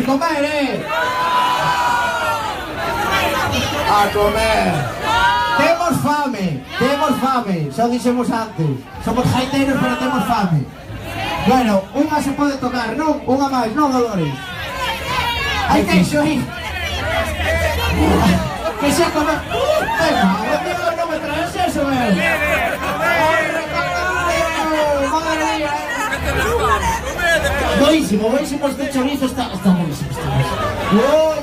comer, a comer. Temos fame, xa o dixemos antes. Somos jaiteiros, pero temos fame. Bueno, unha se pode tocar, non? Unha máis, non, Dolores? Hai queixo aí. Que xa comer. Venga, non me traes eso, meu. Madre mía. Buenísimo este chorizo, está buenísimo. Uy,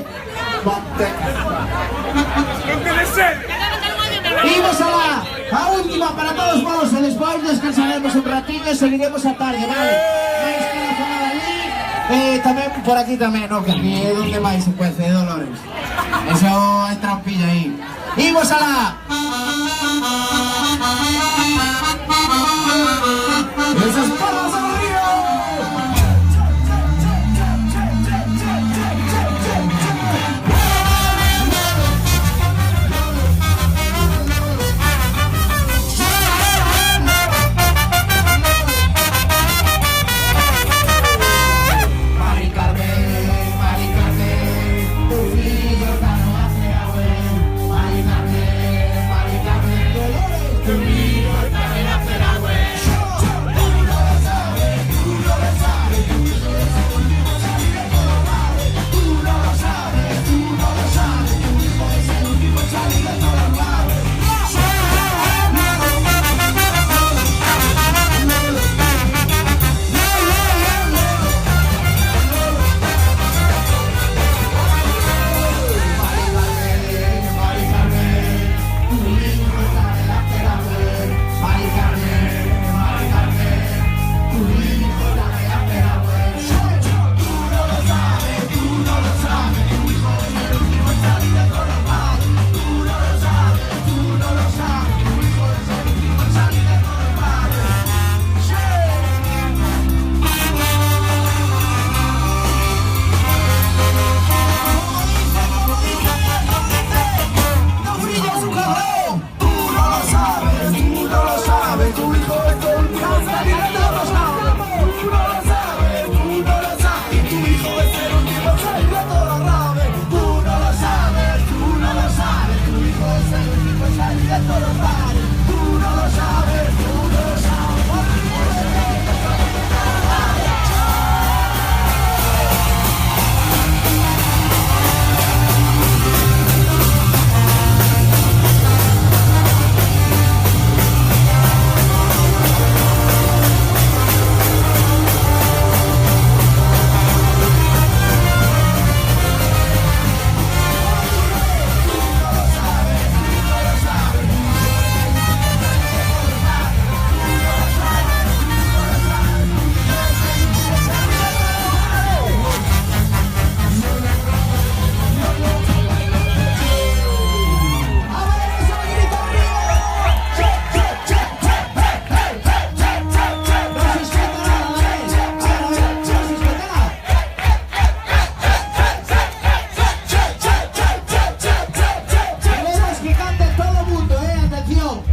imos a última para todos vos, e despois descansaremos un ratillo e seguiremos a tarde, vale? Máis que na zona de allí, tamén por aquí tamén, no, que aquí é donde máis se cuece, Dolores. Eso é trampilla aí. Imos alá! Esas palmas al río!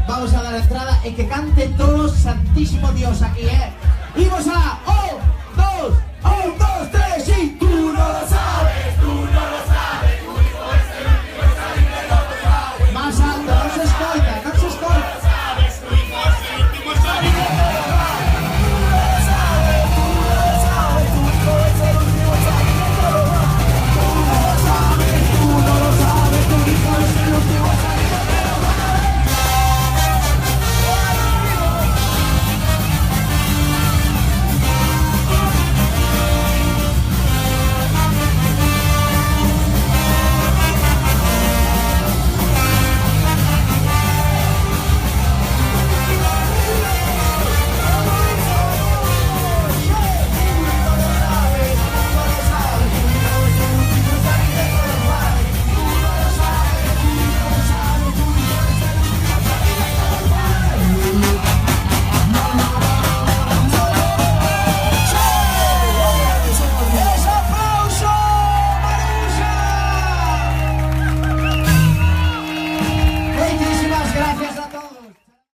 Vamos a dar entrada y que cante todo Santísimo Dios aquí, ¿eh? ¡Imos a